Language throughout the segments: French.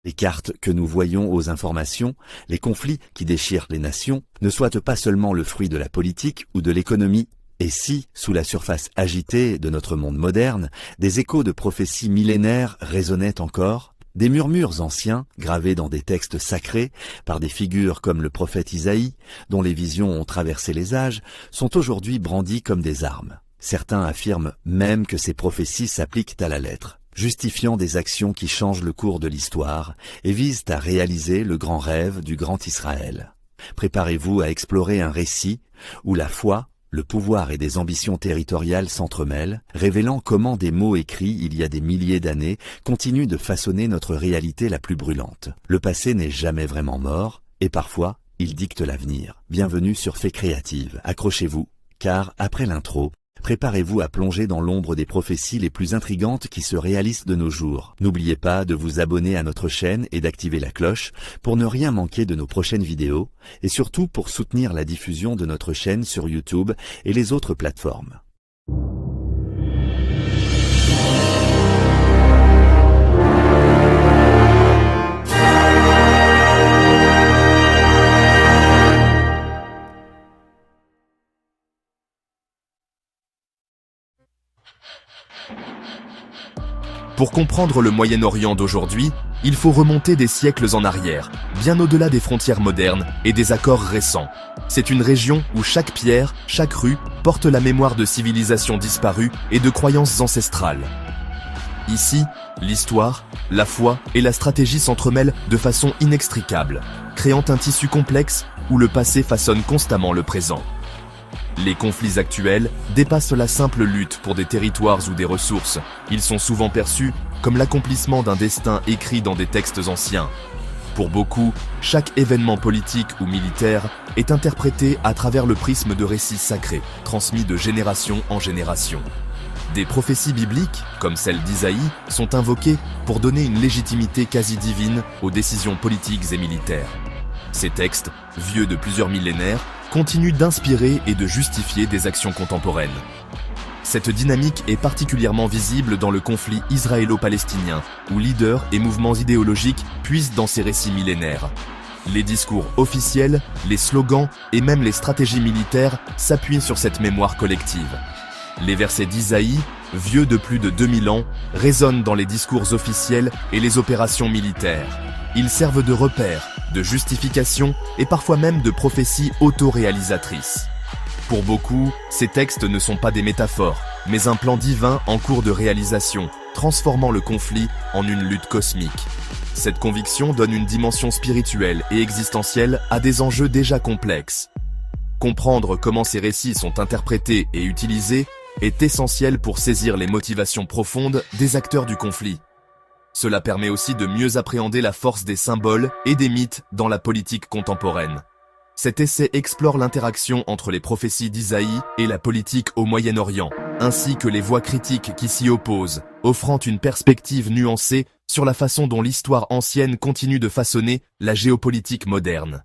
Les cartes que nous voyons aux informations, les conflits qui déchirent les nations, ne soient pas seulement le fruit de la politique ou de l'économie. Et si, sous la surface agitée de notre monde moderne, des échos de prophéties millénaires résonnaient encore, des murmures anciens, gravés dans des textes sacrés, par des figures comme le prophète Isaïe, dont les visions ont traversé les âges, sont aujourd'hui brandis comme des armes. Certains affirment même que ces prophéties s'appliquent à la lettre, justifiant des actions qui changent le cours de l'histoire et visent à réaliser le grand rêve du grand Israël. Préparez-vous à explorer un récit où la foi, le pouvoir et des ambitions territoriales s'entremêlent, révélant comment des mots écrits il y a des milliers d'années continuent de façonner notre réalité la plus brûlante. Le passé n'est jamais vraiment mort, et parfois, il dicte l'avenir. Bienvenue sur Faits Créatives. Accrochez-vous, car après l'intro, préparez-vous à plonger dans l'ombre des prophéties les plus intrigantes qui se réalisent de nos jours. N'oubliez pas de vous abonner à notre chaîne et d'activer la cloche pour ne rien manquer de nos prochaines vidéos et surtout pour soutenir la diffusion de notre chaîne sur YouTube et les autres plateformes. Pour comprendre le Moyen-Orient d'aujourd'hui, il faut remonter des siècles en arrière, bien au-delà des frontières modernes et des accords récents. C'est une région où chaque pierre, chaque rue, porte la mémoire de civilisations disparues et de croyances ancestrales. Ici, l'histoire, la foi et la stratégie s'entremêlent de façon inextricable, créant un tissu complexe où le passé façonne constamment le présent. Les conflits actuels dépassent la simple lutte pour des territoires ou des ressources. Ils sont souvent perçus comme l'accomplissement d'un destin écrit dans des textes anciens. Pour beaucoup, chaque événement politique ou militaire est interprété à travers le prisme de récits sacrés, transmis de génération en génération. Des prophéties bibliques, comme celle d'Isaïe, sont invoquées pour donner une légitimité quasi divine aux décisions politiques et militaires. Ces textes, vieux de plusieurs millénaires, continuent d'inspirer et de justifier des actions contemporaines. Cette dynamique est particulièrement visible dans le conflit israélo-palestinien, où leaders et mouvements idéologiques puisent dans ces récits millénaires. Les discours officiels, les slogans et même les stratégies militaires s'appuient sur cette mémoire collective. Les versets d'Isaïe, vieux de plus de 2000 ans, résonnent dans les discours officiels et les opérations militaires. Ils servent de repères, de justification et parfois même de prophéties autoréalisatrices. Pour beaucoup, ces textes ne sont pas des métaphores, mais un plan divin en cours de réalisation, transformant le conflit en une lutte cosmique. Cette conviction donne une dimension spirituelle et existentielle à des enjeux déjà complexes. Comprendre comment ces récits sont interprétés et utilisés est essentiel pour saisir les motivations profondes des acteurs du conflit. Cela permet aussi de mieux appréhender la force des symboles et des mythes dans la politique contemporaine. Cet essai explore l'interaction entre les prophéties d'Isaïe et la politique au Moyen-Orient, ainsi que les voix critiques qui s'y opposent, offrant une perspective nuancée sur la façon dont l'histoire ancienne continue de façonner la géopolitique moderne.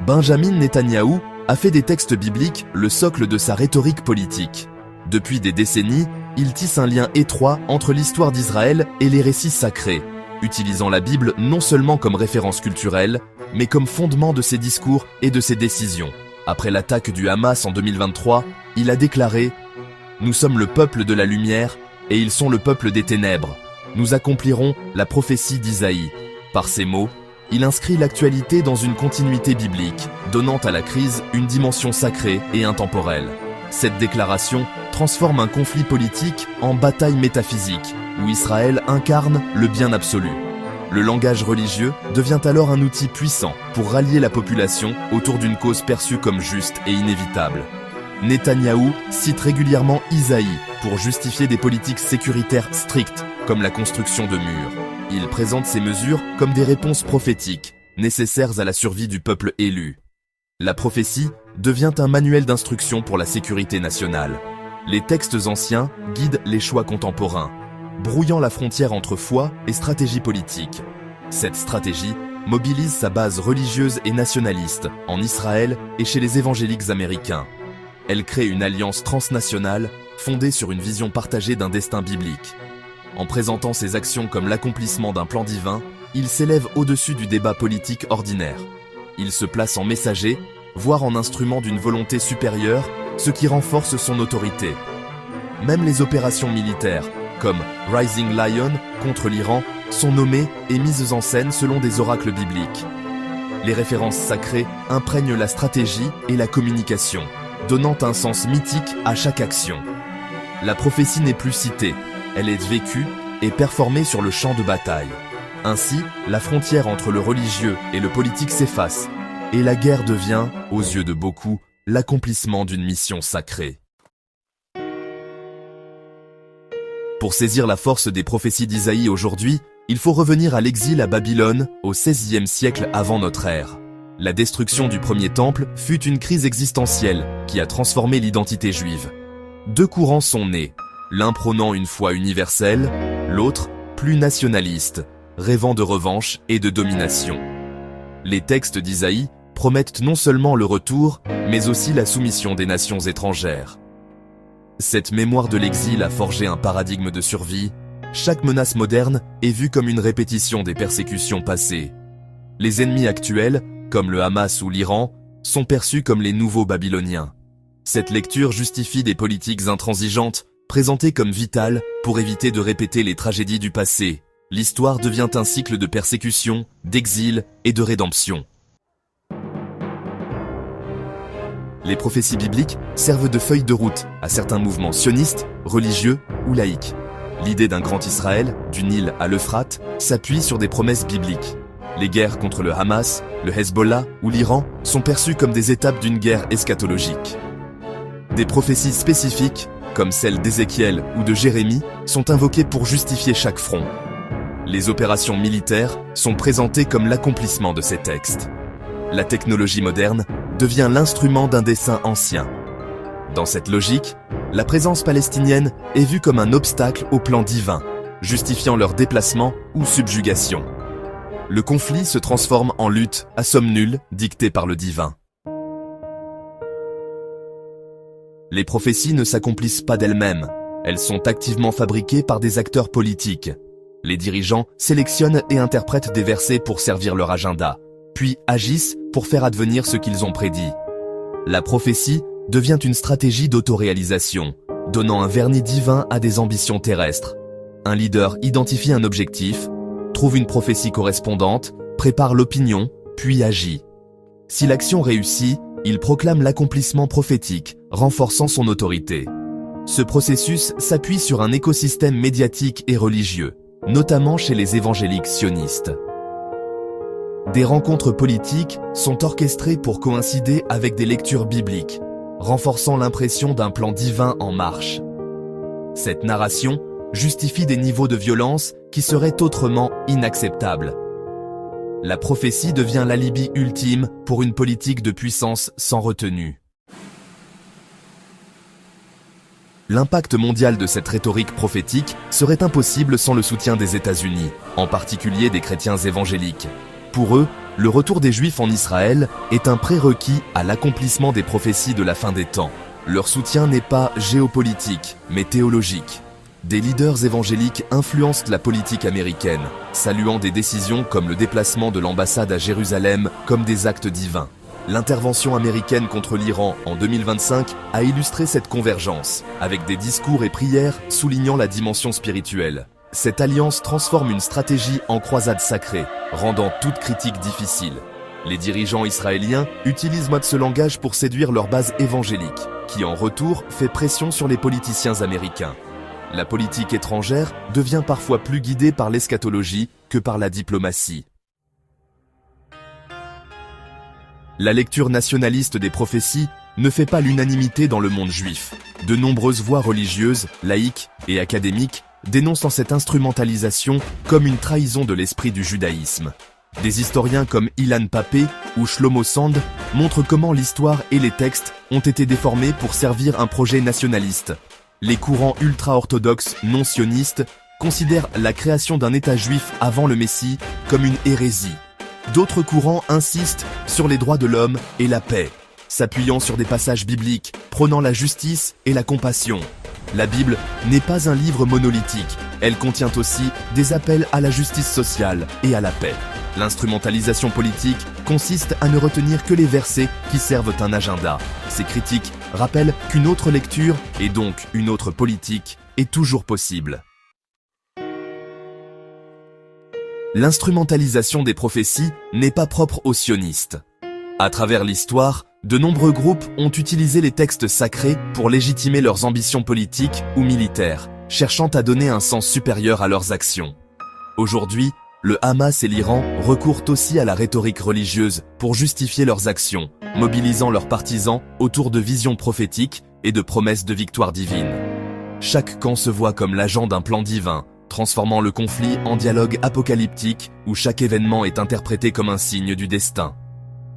Benjamin Netanyahou a fait des textes bibliques le socle de sa rhétorique politique. Depuis des décennies, il tisse un lien étroit entre l'histoire d'Israël et les récits sacrés, utilisant la Bible non seulement comme référence culturelle, mais comme fondement de ses discours et de ses décisions. Après l'attaque du Hamas en 2023, il a déclaré « Nous sommes le peuple de la lumière et ils sont le peuple des ténèbres. Nous accomplirons la prophétie d'Isaïe. » Par ces mots, il inscrit l'actualité dans une continuité biblique, donnant à la crise une dimension sacrée et intemporelle. Cette déclaration transforme un conflit politique en bataille métaphysique, où Israël incarne le bien absolu. Le langage religieux devient alors un outil puissant pour rallier la population autour d'une cause perçue comme juste et inévitable. Netanyahou cite régulièrement Isaïe pour justifier des politiques sécuritaires strictes, comme la construction de murs. Il présente ces mesures comme des réponses prophétiques, nécessaires à la survie du peuple élu. La prophétie devient un manuel d'instruction pour la sécurité nationale. Les textes anciens guident les choix contemporains, brouillant la frontière entre foi et stratégie politique. Cette stratégie mobilise sa base religieuse et nationaliste en Israël et chez les évangéliques américains. Elle crée une alliance transnationale fondée sur une vision partagée d'un destin biblique. En présentant ses actions comme l'accomplissement d'un plan divin, il s'élève au-dessus du débat politique ordinaire. Il se place en messager, voire en instrument d'une volonté supérieure, ce qui renforce son autorité. Même les opérations militaires, comme Rising Lion contre l'Iran, sont nommées et mises en scène selon des oracles bibliques. Les références sacrées imprègnent la stratégie et la communication, donnant un sens mythique à chaque action. La prophétie n'est plus citée, elle est vécue et performée sur le champ de bataille. Ainsi, la frontière entre le religieux et le politique s'efface, et la guerre devient, aux yeux de beaucoup, l'accomplissement d'une mission sacrée. Pour saisir la force des prophéties d'Isaïe aujourd'hui, il faut revenir à l'exil à Babylone au XVIe siècle avant notre ère. La destruction du premier temple fut une crise existentielle qui a transformé l'identité juive. Deux courants sont nés, l'un prônant une foi universelle, l'autre plus nationaliste, rêvant de revanche et de domination. Les textes d'Isaïe promettent non seulement le retour, mais aussi la soumission des nations étrangères. Cette mémoire de l'exil a forgé un paradigme de survie. Chaque menace moderne est vue comme une répétition des persécutions passées. Les ennemis actuels, comme le Hamas ou l'Iran, sont perçus comme les nouveaux Babyloniens. Cette lecture justifie des politiques intransigeantes, présentées comme vitales pour éviter de répéter les tragédies du passé. L'histoire devient un cycle de persécution, d'exil et de rédemption. Les prophéties bibliques servent de feuille de route à certains mouvements sionistes, religieux ou laïques. L'idée d'un grand Israël, du Nil à l'Euphrate, s'appuie sur des promesses bibliques. Les guerres contre le Hamas, le Hezbollah ou l'Iran sont perçues comme des étapes d'une guerre eschatologique. Des prophéties spécifiques, comme celles d'Ézéchiel ou de Jérémie, sont invoquées pour justifier chaque front. Les opérations militaires sont présentées comme l'accomplissement de ces textes. La technologie moderne devient l'instrument d'un dessein ancien. Dans cette logique, la présence palestinienne est vue comme un obstacle au plan divin, justifiant leur déplacement ou subjugation. Le conflit se transforme en lutte à somme nulle dictée par le divin. Les prophéties ne s'accomplissent pas d'elles-mêmes, elles sont activement fabriquées par des acteurs politiques. Les dirigeants sélectionnent et interprètent des versets pour servir leur agenda, puis agissent pour faire advenir ce qu'ils ont prédit. La prophétie devient une stratégie d'autoréalisation, donnant un vernis divin à des ambitions terrestres. Un leader identifie un objectif, trouve une prophétie correspondante, prépare l'opinion, puis agit. Si l'action réussit, il proclame l'accomplissement prophétique, renforçant son autorité. Ce processus s'appuie sur un écosystème médiatique et religieux, notamment chez les évangéliques sionistes. Des rencontres politiques sont orchestrées pour coïncider avec des lectures bibliques, renforçant l'impression d'un plan divin en marche. Cette narration justifie des niveaux de violence qui seraient autrement inacceptables. La prophétie devient l'alibi ultime pour une politique de puissance sans retenue. L'impact mondial de cette rhétorique prophétique serait impossible sans le soutien des États-Unis, en particulier des chrétiens évangéliques. Pour eux, le retour des Juifs en Israël est un prérequis à l'accomplissement des prophéties de la fin des temps. Leur soutien n'est pas géopolitique, mais théologique. Des leaders évangéliques influencent la politique américaine, saluant des décisions comme le déplacement de l'ambassade à Jérusalem comme des actes divins. L'intervention américaine contre l'Iran en 2025 a illustré cette convergence, avec des discours et prières soulignant la dimension spirituelle. Cette alliance transforme une stratégie en croisade sacrée, rendant toute critique difficile. Les dirigeants israéliens utilisent ce langage pour séduire leur base évangélique, qui en retour fait pression sur les politiciens américains. La politique étrangère devient parfois plus guidée par l'eschatologie que par la diplomatie. La lecture nationaliste des prophéties ne fait pas l'unanimité dans le monde juif. De nombreuses voix religieuses, laïques et académiques dénonçant cette instrumentalisation comme une trahison de l'esprit du judaïsme. Des historiens comme Ilan Pappé ou Shlomo Sand montrent comment l'histoire et les textes ont été déformés pour servir un projet nationaliste. Les courants ultra-orthodoxes non sionistes considèrent la création d'un État juif avant le Messie comme une hérésie. D'autres courants insistent sur les droits de l'homme et la paix, s'appuyant sur des passages bibliques, prônant la justice et la compassion. La Bible n'est pas un livre monolithique, Elle contient aussi des appels à la justice sociale et à la paix. L'instrumentalisation politique consiste à ne retenir que les versets qui servent un agenda. Ces critiques rappellent qu'une autre lecture, et donc une autre politique, est toujours possible. L'instrumentalisation des prophéties n'est pas propre aux sionistes. À travers l'histoire, de nombreux groupes ont utilisé les textes sacrés pour légitimer leurs ambitions politiques ou militaires, cherchant à donner un sens supérieur à leurs actions. Aujourd'hui, le Hamas et l'Iran recourent aussi à la rhétorique religieuse pour justifier leurs actions, mobilisant leurs partisans autour de visions prophétiques et de promesses de victoire divine. Chaque camp se voit comme l'agent d'un plan divin, transformant le conflit en dialogue apocalyptique où chaque événement est interprété comme un signe du destin.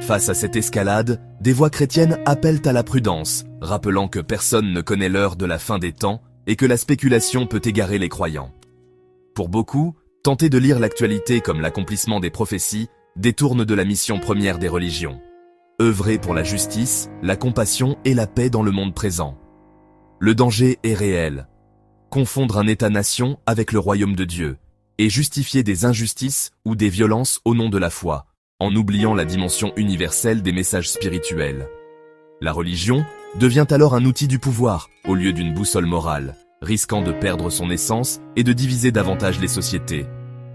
Face à cette escalade, des voix chrétiennes appellent à la prudence, rappelant que personne ne connaît l'heure de la fin des temps et que la spéculation peut égarer les croyants. Pour beaucoup, tenter de lire l'actualité comme l'accomplissement des prophéties détourne de la mission première des religions. Œuvrer pour la justice, la compassion et la paix dans le monde présent. Le danger est réel. Confondre un État-nation avec le royaume de Dieu et justifier des injustices ou des violences au nom de la foi, en oubliant la dimension universelle des messages spirituels. La religion devient alors un outil du pouvoir au lieu d'une boussole morale, risquant de perdre son essence et de diviser davantage les sociétés.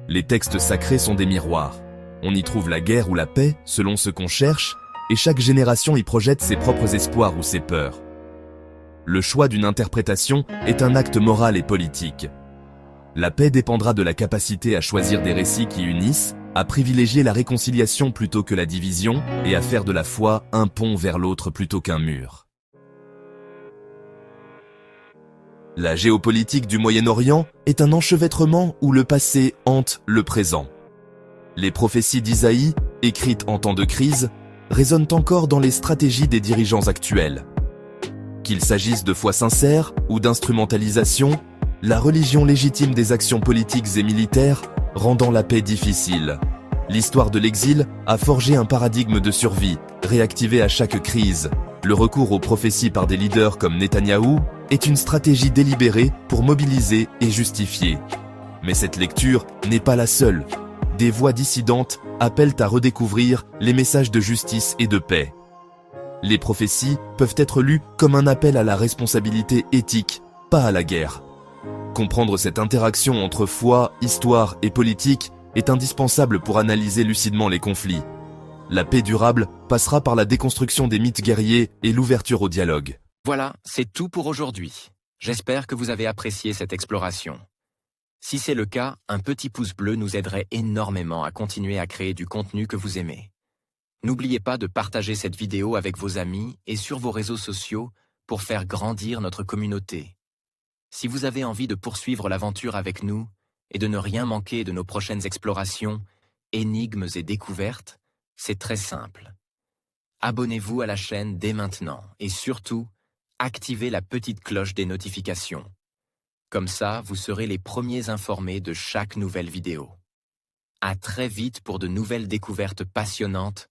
Les textes sacrés sont des miroirs. On y trouve la guerre ou la paix selon ce qu'on cherche, et chaque génération y projette ses propres espoirs ou ses peurs. Le choix d'une interprétation est un acte moral et politique. La paix dépendra de la capacité à choisir des récits qui unissent, à privilégier la réconciliation plutôt que la division et à faire de la foi un pont vers l'autre plutôt qu'un mur. La géopolitique du Moyen-Orient est un enchevêtrement où le passé hante le présent. Les prophéties d'Isaïe, écrites en temps de crise, résonnent encore dans les stratégies des dirigeants actuels. Qu'il s'agisse de foi sincère ou d'instrumentalisation, la religion légitime des actions politiques et militaires, rendant la paix difficile. L'histoire de l'exil a forgé un paradigme de survie, réactivé à chaque crise. Le recours aux prophéties par des leaders comme Netanyahou est une stratégie délibérée pour mobiliser et justifier. Mais cette lecture n'est pas la seule. Des voix dissidentes appellent à redécouvrir les messages de justice et de paix. Les prophéties peuvent être lues comme un appel à la responsabilité éthique, pas à la guerre. Comprendre cette interaction entre foi, histoire et politique est indispensable pour analyser lucidement les conflits. La paix durable passera par la déconstruction des mythes guerriers et l'ouverture au dialogue. Voilà, c'est tout pour aujourd'hui. J'espère que vous avez apprécié cette exploration. Si c'est le cas, un petit pouce bleu nous aiderait énormément à continuer à créer du contenu que vous aimez. N'oubliez pas de partager cette vidéo avec vos amis et sur vos réseaux sociaux pour faire grandir notre communauté. Si vous avez envie de poursuivre l'aventure avec nous et de ne rien manquer de nos prochaines explorations, énigmes et découvertes, c'est très simple. Abonnez-vous à la chaîne dès maintenant et surtout, activez la petite cloche des notifications. Comme ça, vous serez les premiers informés de chaque nouvelle vidéo. À très vite pour de nouvelles découvertes passionnantes